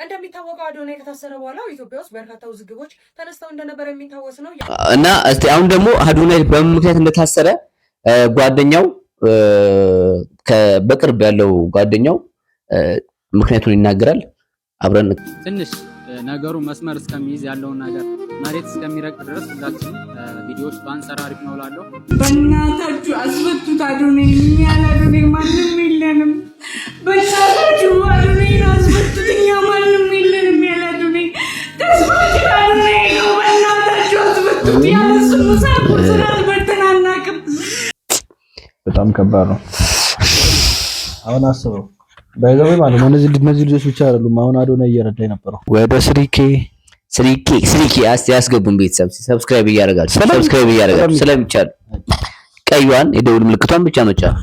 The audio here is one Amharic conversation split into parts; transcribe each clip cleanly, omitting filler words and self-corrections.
እንደሚታወቀው አዶናይ ከታሰረ በኋላ ኢትዮጵያ ውስጥ በርካታ ውዝግቦች ተነስተው እንደነበር የሚታወስ ነው እና እስቲ አሁን ደግሞ አዶናይ በምን ምክንያት እንደታሰረ ጓደኛው በቅርብ ያለው ጓደኛው ምክንያቱን ይናገራል። አብረን ትንሽ ነገሩ መስመር እስከሚይዝ ያለውን ነገር መሬት እስከሚረቅ ድረስ ሁላችንም ቪዲዮዎች ባንሰራ አሪፍ ነው እላለሁ። በእናታችሁ አስፈቱት አዶናይ። እኛ አዶናይ ማንም የለንም። በእናታችሁ አዶናይ አስፈቱት። እኛ ማንም የለንም ያለ አዶናይ። ተስፋችን አዶናይ ነው። በእናታችሁ አስፈቱት። ያለሱ ሙሳቁር ስላልበልተን አናውቅም። በጣም ከባድ ነው። አሁን አስበው ባይዘው ማለት ነው እነዚህ ልጆች ብቻ አይደሉም። አሁን አዶናይ እየረዳኝ ነበር ወደ ስሪኬ ያስገቡን ቤተሰብ ሰብስክራይብ እያደረጋችሁ ስለሚቻል ቀይዋን የደውል ምልክቷን ብቻ ነው ጫኑ።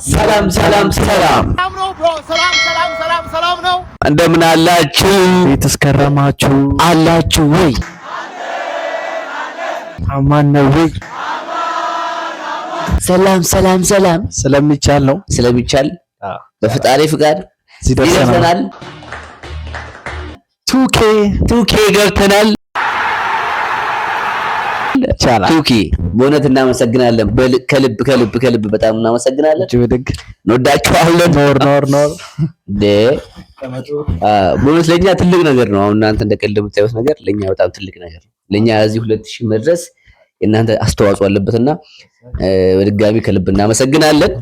ሰላም ነው። እንደምን አላችሁ? የተስከረማችሁ አላችሁ ወይ? አማን ነው ወይ? ሰላም ስለሚቻል ነው በፈጣሪ ፍቃድ ይደርሰናል። ቱኬ ገብተናል። ቱኬ በእውነት እናመሰግናለን። ከልብ በጣም እናመሰግናለን። እንወዳችኋለን። ኖር በእውነት ለእኛ ትልቅ ነገር ነው። አሁን እናንተ እንደቀልድ የምታዩት ነገር ለእኛ በጣም ትልቅ ነገር ነው። ለእኛ እዚህ 2000 መድረስ የእናንተ አስተዋጽኦ አለበትና በድጋሚ ከልብ እናመሰግናለን።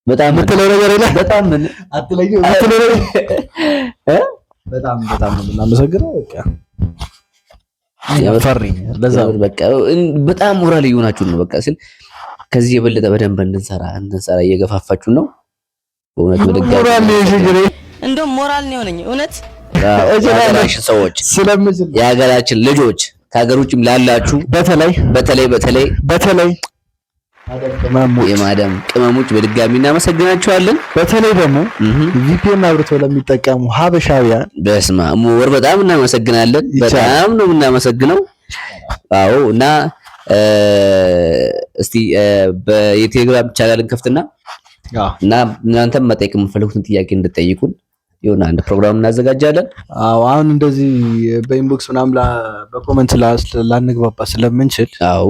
በጣም ምትለው ነገር የለ። በጣም ምን አትለዩ ምትለው በጣም እናመሰግናለን። በቃ ያፈሪኝ ለዛ በቃ በጣም ሞራል እየሆናችሁ ነው። በቃ ሲል ከዚህ የበለጠ በደንብ እንድንሰራ እየገፋፋችሁ ነው። በእውነት በድጋሚ ሞራል ይሽግሬ እንደው ሞራል ነው የሆነኝ እውነት የሀገራችን ሰዎች ስለምዝል የሀገራችን ልጆች ከሀገር ውጭም ላላችሁ በተለይ የማዳም ቅመሞች በድጋሚ እናመሰግናችኋለን። በተለይ ደግሞ ቪፒኤን አብርተው ለሚጠቀሙ ሀበሻውያን በስማሙ ወር በጣም እናመሰግናለን። በጣም ነው እናመሰግነው። አዎ እና እስቲ በቴሌግራም ቻናል እንከፍትና እና እናንተም መጠየቅ የምትፈልጉትን ጥያቄ እንድትጠይቁን የሆነ አንድ ፕሮግራም እናዘጋጃለን። አዎ አሁን እንደዚህ በኢንቦክስ ምናምን በኮሜንት ላንግባባ ስለምንችል አዎ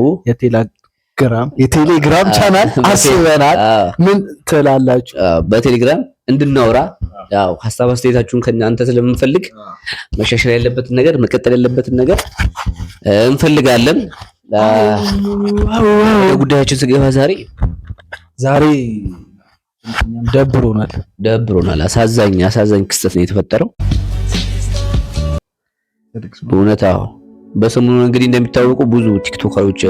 የቴሌግራም ቻናል አስበናል። ምን ትላላችሁ? በቴሌግራም እንድናወራ ያው ሐሳብ አስተያየታችሁን ከእናንተ ስለምንፈልግ መሻሻል ያለበትን ነገር መቀጠል ያለበትን ነገር እንፈልጋለን። ጉዳያችን ስገባ ዛሬ ደብሮናል። አሳዛኝ ክስተት ነው የተፈጠረው በእውነት። አዎ በሰሞኑ እንግዲህ እንደሚታወቀው ብዙ ቲክቶከሮች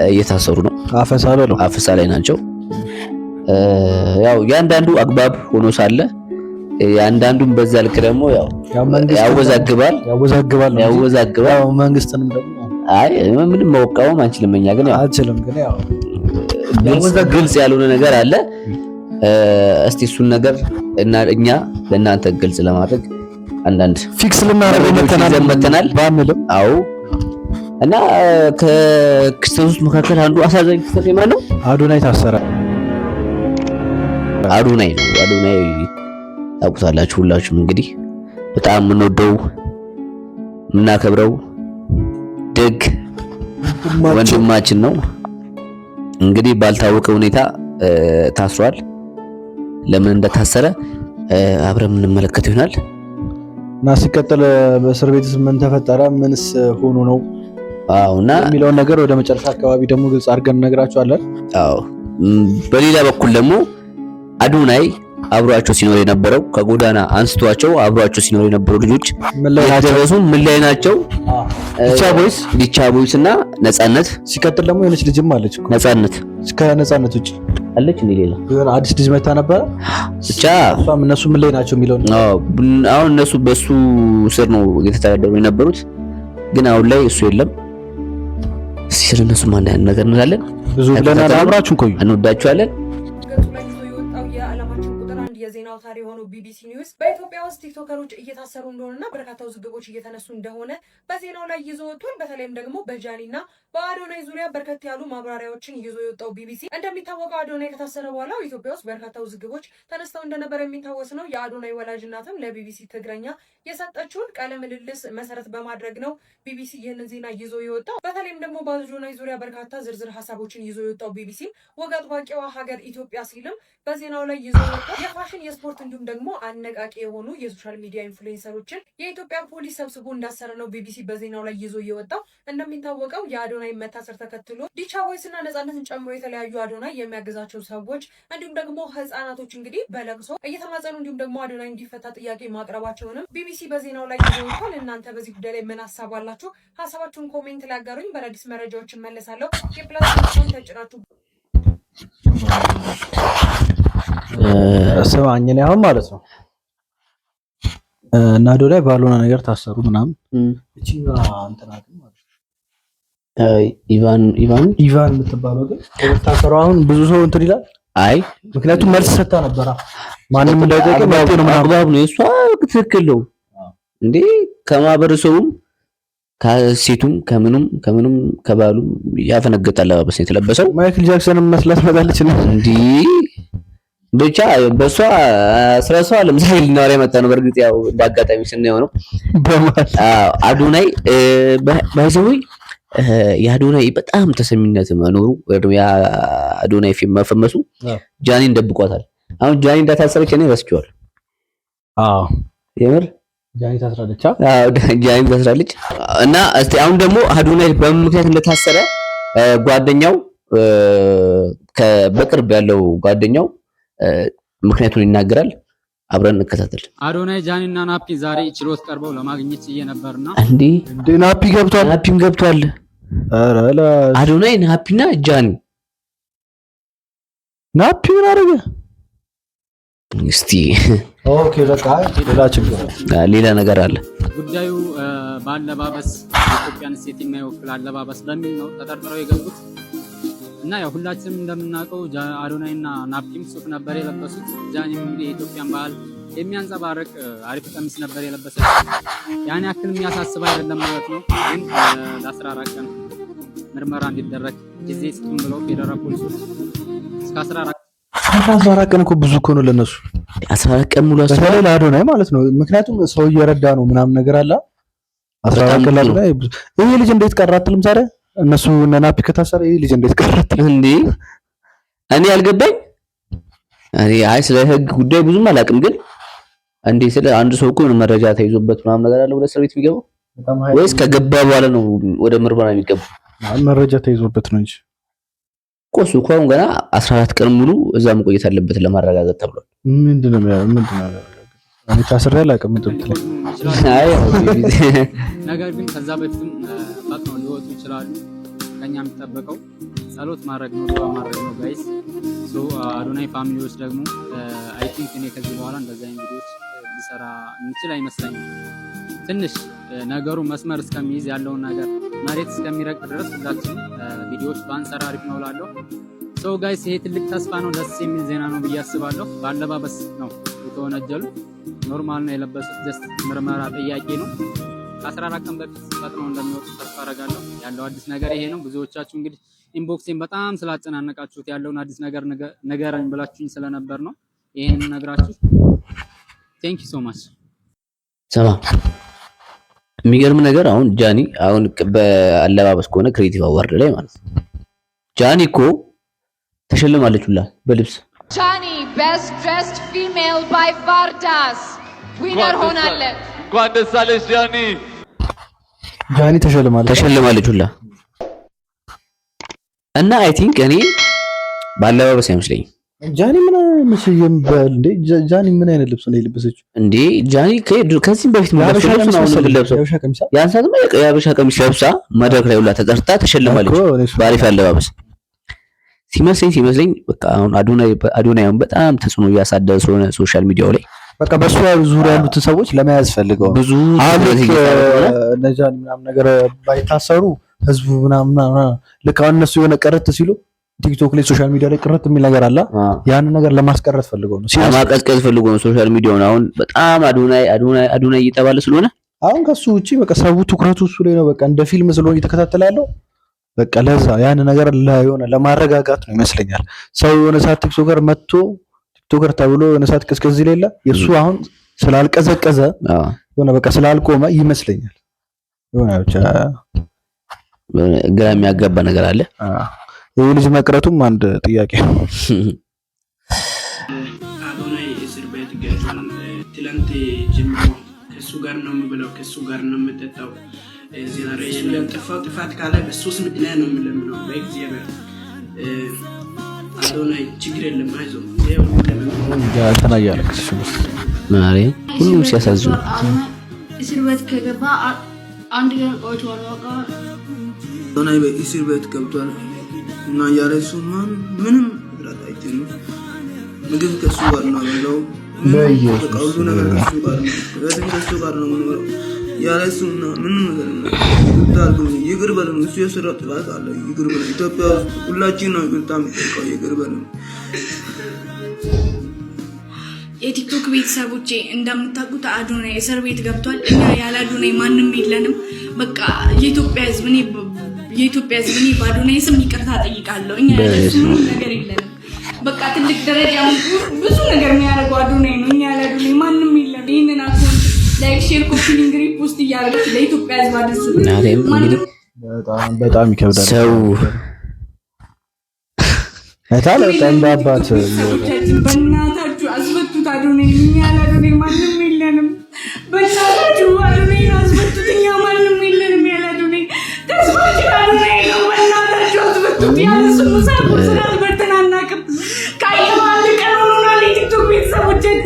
እየታሰሩ ነው። አፈሳ ላይ ናቸው። ያው ያንዳንዱ አግባብ ሆኖ ሳለ ያንዳንዱም በዛ ልክ ደግሞ ያው ያወዛግባል። ያው መንግስትንም ደግሞ ምንም መወቃወም አንችልም። እኛ ግን ያው ግልጽ ያልሆነ ነገር አለ። እስቲ እሱን ነገር እና እኛ ለእናንተ ግልጽ ለማድረግ አንዳንድ ፊክስ ልናደርግ መተናል ባንልም አዎ። እና ከክስተቶች መካከል አንዱ አሳዛኝ ክስተት የማን ነው? አዶናይ ታሰረ። አዶናይ ታውቁታላችሁ ሁላችሁም። እንግዲህ በጣም የምንወደው የምናከብረው ደግ ወንድማችን ነው። እንግዲህ ባልታወቀ ሁኔታ ታስሯል። ለምን እንደታሰረ አብረን የምንመለከተው ይሆናል። እና ሲቀጥል በእስር ቤትስ ምን ተፈጠረ? ምንስ ሆኖ ነው እና የሚለውን ነገር ወደ መጨረሻ አካባቢ ደግሞ ግልጽ አድርገን እነግራችኋለን። በሌላ በኩል ደግሞ አዶናይ አብሯቸው ሲኖር የነበረው ከጎዳና አንስቷቸው አብሯቸው ሲኖር የነበሩ ልጆች ምን ላይ ናቸው? ዲቻ ቦይስ እና ነፃነት። ሲቀጥል ደግሞ የሆነች ልጅም አለች እኮ ነፃነት። ከነፃነት ውጪ አለች እንዴ? ሌላ የሆነ አዲስ ልጅ መታ ነበር። ብቻ እነሱ ምን ላይ ናቸው የሚለው አሁን እነሱ በሱ ስር ነው እየተተዳደሩ የነበሩት፣ ግን አሁን ላይ እሱ የለም። ስለነሱ ማን ያን ነገር እንላለን። ብዙ ብለናል። አብራችሁን ቆዩ። እንወዳችኋለን። የዜና አውታር የሆነው ቢቢሲ ኒውስ በኢትዮጵያ ውስጥ ቲክቶከሮች እየታሰሩ እንደሆነና በርካታ ውዝግቦች እየተነሱ እንደሆነ በዜናው ላይ ይዞ ወጥቷል። በተለይም ደግሞ በጃኒና በአዶናይ ዙሪያ በርከት ያሉ ማብራሪያዎችን ይዞ የወጣው ቢቢሲ እንደሚታወቀው አዶናይ ከታሰረ በኋላ ኢትዮጵያ ውስጥ በርካታ ውዝግቦች ተነስተው እንደነበረ የሚታወስ ነው። የአዶናይ ወላጅ እናትም ለቢቢሲ ትግረኛ የሰጠችውን ቃለ ምልልስ መሰረት በማድረግ ነው ቢቢሲ ይህንን ዜና ይዞ የወጣው። በተለይም ደግሞ በአዶናይ ዙሪያ በርካታ ዝርዝር ሀሳቦችን ይዞ የወጣው ቢቢሲ ወግ አጥባቂዋ ሀገር ኢትዮጵያ ሲልም በዜናው ላይ ይዞ የወጣው የፋሽን የስፖርት እንዲሁም ደግሞ አነቃቂ የሆኑ የሶሻል ሚዲያ ኢንፍሉዌንሰሮችን የኢትዮጵያ ፖሊስ ሰብስቦ እንዳሰረ ነው ቢቢሲ በዜናው ላይ ይዞ የወጣው። እንደሚታወቀው የአዶናይ መታሰር ተከትሎ ዲቻ ቮይስ እና ነጻነትን ጨምሮ የተለያዩ አዶናይ የሚያገዛቸው ሰዎች እንዲሁም ደግሞ ህጻናቶች እንግዲህ በለቅሶ እየተማጸኑ እንዲሁም ደግሞ አዶናይ እንዲፈታ ጥያቄ ማቅረባቸውንም ቢቢሲ በዜናው ላይ ይዞ ወጥቷል። እናንተ በዚህ ጉዳይ ላይ ምን ሀሳብ አላችሁ? ሀሳባችሁን ኮሜንት ላይ አጋሩኝ። በአዳዲስ መረጃዎች እመለሳለሁ። የፕላትፎርም ተጭናችሁ ስማኝ እኔ አሁን ማለት ነው እና አዶናይ ባልሆነ ነገር ታሰሩ ምናምን እቺ እንትና ግን ማለት ኢቫን የምትባለው ግን ታሰሩ አሁን ብዙ ሰው እንትን ይላል። አይ ምክንያቱም መልስ ሰጣ ነበር። ማንም እንዳይጠይቅ ማለት ነው። አግባብ ነው። እሷ ትክክል ነው እንዴ ከማህበረሰቡም ከሴቱም ከምኑም ከባሉም ያፈነገጠ አለባበስ ነው የተለበሰው። ማይክል ጃክሰን መስላት መጣለች እንዴ ብቻ በሷ ስለሷ ለምሳሌ ልናወራ የመጣ ነው። በእርግጥ ያው እንዳጋጣሚ ስናየው ነው አዶናይ ባይዘው የአዶናይ በጣም ተሰሚነት መኖሩ ወይም የአዶናይ ፊልም መፈመሱ ጃኒን ደብቋታል። አሁን ጃኒ እንዳታሰረች እኔ ረስቼዋለሁ። የምር ጃኒ ታስራለች። ጃኒ ታስራለች። እና እስቲ አሁን ደግሞ አዶናይ በምን ምክንያት እንደታሰረ ጓደኛው በቅርብ ያለው ጓደኛው ምክንያቱን ይናገራል። አብረን እንከታተል። አዶናይ ጃኒና ናፒ ዛሬ ችሎት ቀርበው ለማግኘት እየነበርና እንዴ ናፒም ገብቷል። አረ አዶናይ ናፒና ጃኒ ናፒ ምን አደረገ እስቲ? ኦኬ በቃ ሌላ ነገር አለ። ጉዳዩ ባለባበስ ኢትዮጵያን ሴት የማይወክል አለባበስ በሚል ነው ተጠርጥረው የገቡት እና ያው ሁላችንም እንደምናውቀው አዶናይና ናፒም ሱፍ ነበር የለበሱት። ጃኒም እንግዲህ የኢትዮጵያን ባህል የሚያንጸባርቅ አሪፍ ቀሚስ ነበር የለበሰው። ያን ያክል የሚያሳስብ አይደለም ማለት ነው። ግን ለ14 ቀን ምርመራ እንዲደረግ ጊዜ ስጡን ብለው ፌደራል ፖሊሶች እስከ 14 ቀን እኮ ብዙ እኮ ነው ለነሱ። 14 ቀን ሙሉ አስፈላጊ ለአዶናይ ማለት ነው። ምክንያቱም ሰው እየረዳ ነው ምናምን ነገር አለ። 14 ቀን ላይ ይሄ ልጅ እንዴት ቀራትልም ዛሬ እነሱ እና ናፒ ከታሰረ ይሄ ልጅ እንዴት ቀራትልም እንዴ? እኔ ያልገባኝ አይ ስለ ህግ ጉዳይ ብዙም አላውቅም፣ ግን እንዴ ስለ አንድ ሰው እኮ መረጃ ተይዞበት ምናምን ነገር አለ ወደ እስር ቤት የሚገባው ወይስ ከገባ በኋላ ነው ወደ ምርመራ የሚገባው? መረጃ ተይዞበት ነው እንጂ ቆሱ እንኳን ገና 14 ቀን ሙሉ እዛ መቆየት አለበት ለማረጋገጥ ተብሏል። ምንድነው እኔ ታስሬ አላውቅም። አይ ነገር ግን ከዛ በፊትም ፈጥነው ሊወጡ ይችላሉ። ከኛ የሚጠበቀው ጸሎት ማድረግ ነው፣ ዱዓ ማድረግ ነው ጋይስ። ሶ አዶናይ ፋሚሊዎች ደግሞ አይ ቲንክ እኔ ከዚህ በኋላ እንደዚህ አይነት ቪዲዮዎች ሊሰራ እንችል አይመስለኝም። ትንሽ ነገሩ መስመር እስከሚይዝ ያለውን ነገር መሬት እስከሚረቅ ድረስ ሁላችንም ቪዲዮዎች ባንሰራ አሪፍ ነው እላለሁ። ሶ ጋይስ ይሄ ትልቅ ተስፋ ነው፣ ደስ የሚል ዜና ነው ብዬ አስባለሁ። ባለባበስ ነው የተወነጀሉት፣ ኖርማል ነው የለበሱት፣ ጀስት ምርመራ ጥያቄ ነው። ከ14 ቀን በፊት ፈጥነው እንደሚወጡ ተስፋ አደርጋለሁ። ያለው አዲስ ነገር ይሄ ነው። ብዙዎቻችሁ እንግዲህ ኢንቦክሴን በጣም ስላጨናነቃችሁት ያለውን አዲስ ነገር ንገረኝ ብላችሁኝ ስለነበር ነው ይሄንን ነግራችሁ። ቴንክ ዩ ሶ ማች። ሰማ የሚገርም ነገር አሁን ጃኒ አሁን በአለባበስ ከሆነ ክሬቲቭ አዋርድ ላይ ማለት ነው ጃኒ እኮ ተሸልማለች ሁላ በልብስ ጃኒ ቤስት ድሬስድ ፊሜል ባይ ቫርዳስ ዊነር ሆናለች። እንኳን ደስ አለሽ ጃኒ። ጃኒ ተሸልማለች ሁላ እና አይ ቲንክ እኔ ባለባበስ አይመስለኝም ጃኒ ምን መስየም በል እንዴ ጃኒ ምን አይነት ልብስ ነው የለበሰችው እንዴ? ጃኒ ከዚህ በፊት ነው የለበሰችው የሀበሻ ቀሚስ ለብሳ መድረክ ላይ ሁላ ተጠርታ ተሸልማለች በአሪፍ አለባበስ ሲመስለኝ። በቃ አሁን አዶናይ በጣም ተጽዕኖ እያሳደረ ስለሆነ ሶሻል ሚዲያው ላይ በቃ በሱ ዙሪያ ያሉትን ሰዎች ለመያዝ ፈልገው ብዙ ጃኒ ምናምን ነገር ባይታሰሩ ህዝቡ ምናምን ልክ አሁን እነሱ የሆነ ቀረት ሲሉ ቲክቶክ ላይ ሶሻል ሚዲያ ላይ ቅርት የሚል ነገር አለ። ያን ነገር ለማስቀረት ፈልገው ነው ለማቀዝቀዝ ፈልገው ነው ሶሻል ሚዲያውን። አሁን በጣም አዶናይ እየተባለ ስለሆነ አሁን ከሱ ውጪ በቃ ሰው ትኩረቱ እሱ ላይ ነው። በቃ እንደ ፊልም ስለሆነ እየተከታተለ ያለው በቃ ለዛ ያን ነገር የሆነ ለማረጋጋት ነው ይመስለኛል። ሰው የሆነ ሰዓት ቲክቶከር መጥቶ ቲክቶከር ተብሎ የሆነ ሰዓት ቅዝቅዝ ይላል። የሱ አሁን ስላልቀዘቀዘ የሆነ በቃ ስላልቆመ ይመስለኛል የሆነ ብቻ ግራ የሚያጋባ ነገር አለ። ይሄ ልጅ መቅረቱም አንድ ጥያቄ ነው። አዶናይ እስር ቤት ገብቷል። ትላንት ጀምሮ ከሱ ጋር ነው የምበላው፣ ከሱ ጋር ነው የምጠጣው። ዛሬ ያጠፋው ጥፋት ካለ በሱስ ምክንያት ነው የምለምነው በእግዚአብሔር። አዶናይ ችግር የለም አይዞህ። ማሪ ሁሉም ሲያሳዝኑ እስር ቤት ከገባ አንድ ቀን ቆይቷል። አዶናይ በእስር ቤት ገብቷል እና ያለሱ ምንም ብራት አይተንም። ምግብ ከሱ ጋር ነው ያለው፣ ሁሉ ነገር ከሱ ጋር ነው፣ ከሱ ጋር ነው የምኖረው። ያለሱ ምንም ነገር ነው ይቅር በለን። እሱ የሰራው ጥፋት አለ፣ ይቅር በለን። ኢትዮጵያ ሁላችን ነው ይቅርታ የምንጠይቀው፣ ይቅር በለን። የቲክቶክ ቤተሰቦቼ እንደምታውቁት አዶናይ እስር ቤት ገብቷል። እኛ ያለ አዶናይ ማንም የለንም። በቃ የኢትዮጵያ ሕዝብ እኔ በአዶናይ ስም ይቅርታ ጠይቃለሁ። እኛ ያለ ምንም ነገር የለንም። በቃ ትልቅ ደረጃ ብዙ ነገር የሚያደርገው አዶናይ ነው። እኛ ያለ አዶናይ ማንም የለም። ይህንን አካውንት ላይክ፣ ሼር፣ ኮፒ ሊንክ፣ ሪፖስት እያደረጋችሁ ለኢትዮጵያ ሕዝብ አድርሱልኝ። በጣም ይከብዳል። ሰው አይታለ በጣም ባባት በእናታችሁ አስፈቱት አዶናይ። እኛ ያለ አዶናይ ማንም የለንም። በእናታችሁ አዶናይ አስፈቱት። እኛ ማንም የለንም ያለ አዶናይ። ተስፋችን አዶናይ ነው። በእናታችሁ አስፈቱት። ያለ እሱ ሙሳቁር ስላልበርተን አናውቅም። ካየሁ አንድ ቀን ሆኖናል። የቲክቶክ ቤተሰቦቻችን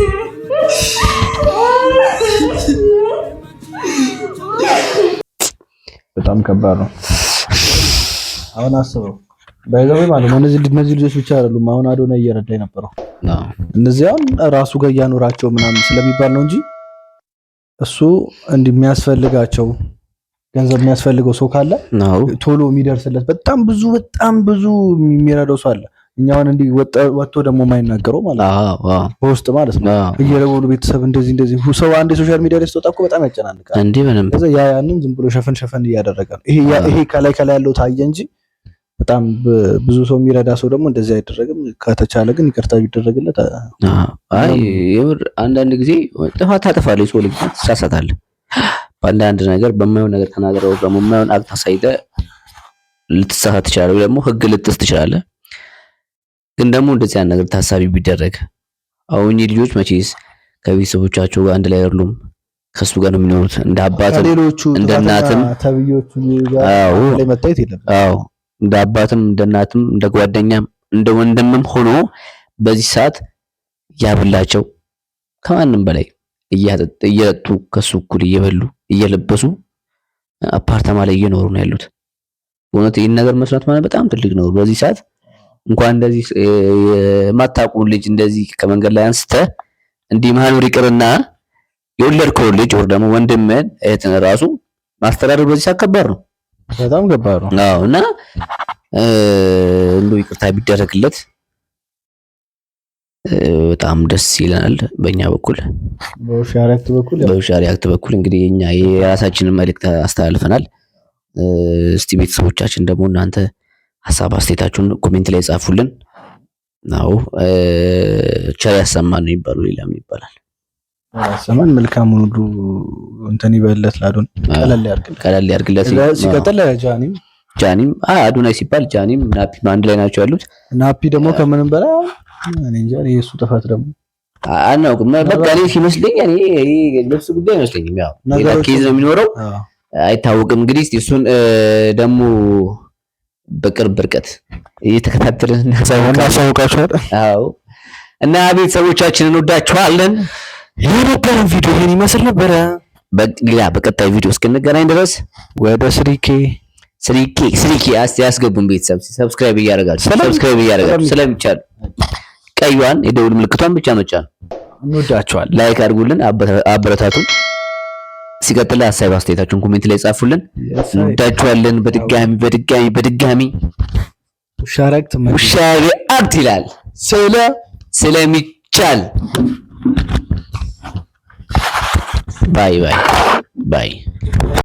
በጣም ከባድ ነው። አሁን አስበው ባይዘው ማለት ነው እነዚህ ልጆች ብቻ አይደሉም። አሁን አዶናይ እየረዳ የነበረው እነዚህ አሁን ራሱ ጋር እያኖራቸው ምናምን ስለሚባል ነው እንጂ እሱ እንዲህ የሚያስፈልጋቸው ገንዘብ የሚያስፈልገው ሰው ካለ ቶሎ የሚደርስለት በጣም ብዙ የሚረዳው ሰው አለ። እኛውን እንዲህ ወጥቶ ደግሞ የማይናገረው ማለት ነው በውስጥ ማለት ነው እየረወሉ ቤተሰብ እንደዚህ ሰው አንድ ሶሻል ሚዲያ ላይ ስትወጣ እኮ በጣም ያጨናንቃል እንዴ በደንብ ከዛ ያንን ዝም ብሎ ሸፈን እያደረገ ነው። ይሄ ከላይ ያለው ታየ እንጂ በጣም ብዙ ሰው የሚረዳ ሰው ደግሞ እንደዚህ አይደረግም። ከተቻለ ግን ይቅርታ ቢደረግለት። አይ የምር አንዳንድ ጊዜ ጥፋት ታጠፋለህ፣ ሰው ልጅ ትሳሳታለህ። በአንዳንድ ነገር በማይሆን ነገር ተናግረው በማይሆን አክት አሳይተህ ልትሳሳት ትችላለህ፣ ወይ ደግሞ ህግ ልትጥስ ትችላለህ። ግን ደግሞ እንደዚህ አይነት ነገር ታሳቢ ቢደረግ አሁን ልጆች መቼስ ከቤተሰቦቻቸው ጋር አንድ ላይ አይደሉም፣ ከሱ ጋር ነው የሚኖሩት። እንደ አባትም እንደ እናትም ተብዮቹ ጋር ላይ መታየት የለም። አዎ እንደ አባትም እንደ እናትም እንደ ጓደኛም እንደ ወንድምም ሆኖ በዚህ ሰዓት ያብላቸው ከማንም በላይ እየጠጡ ከሱ እኩል እየበሉ እየለበሱ አፓርታማ ላይ እየኖሩ ነው ያሉት። በእውነት ይህን ነገር መስራት ማለት በጣም ትልቅ ነው። በዚህ ሰዓት እንኳን እንደዚህ የማታውቁ ልጅ እንደዚህ ከመንገድ ላይ አንስተህ እንዲህ ማኖር ይቅርና የወለድከው ልጅ ወር ደግሞ ወንድምህን እህትን ራሱ ማስተዳደር በዚህ ሰዓት ከባድ ነው፣ በጣም ከባድ ነው። አዎ እና እንደው ይቅርታ ቢደረግለት በጣም ደስ ይለናል። በእኛ በኩል በውሻሪያክት በኩል እንግዲህ እኛ የራሳችንን መልእክት አስተላልፈናል። እስቲ ቤተሰቦቻችን ደግሞ እናንተ ሐሳብ አስተያየታችሁን ኮሜንት ላይ ጻፉልን። ናው ቸር ያሰማን ነው ይባሉ፣ ሌላ ምን ይባላል? ያሰማን መልካሙን ሁሉ እንትን ይበለት ላዶን ቀለል ያርግለት። ሲቀጥል ጃኒም አዶናይ ሲባል ጃኒም ናፒም አንድ ላይ ናቸው ያሉት። ናፒ ደግሞ ከምንም በላይ እኔ እንጃ የሱ ጥፋት ደግሞ አናውቅም። በቃ እኔ ሲመስለኝ እኔ ልብስ ጉዳይ አይመስለኝም። ያው ሌላ ኬዝ ነው የሚኖረው አይታወቅም። እንግዲህ እሱን ደግሞ በቅርብ ርቀት እየተከታተልን እናሳውቃችኋለን። አዎ እና ቤተሰቦቻችንን እንወዳችኋለን። የነበረን ቪዲዮ ይሄን ይመስል ነበረ። በቀጣይ ቪዲዮ እስክንገናኝ ድረስ ወደ ስሪኬ ያስገቡን ቤተሰብ ሰብስክራይብ እያደረጋችሁ ስለሚቻል ቀዩን የደውል ምልክቷን ብቻ መጫን። እንወዳችኋለን። ላይክ አድርጉልን፣ አበረታቱን። ሲቀጥል ሐሳብ አስተያየታችሁን ኮሜንት ላይ ጻፉልን። እንወዳችኋለን። በድጋሚ ውሻ ሪአክት ይላል ስለሚቻል ባይ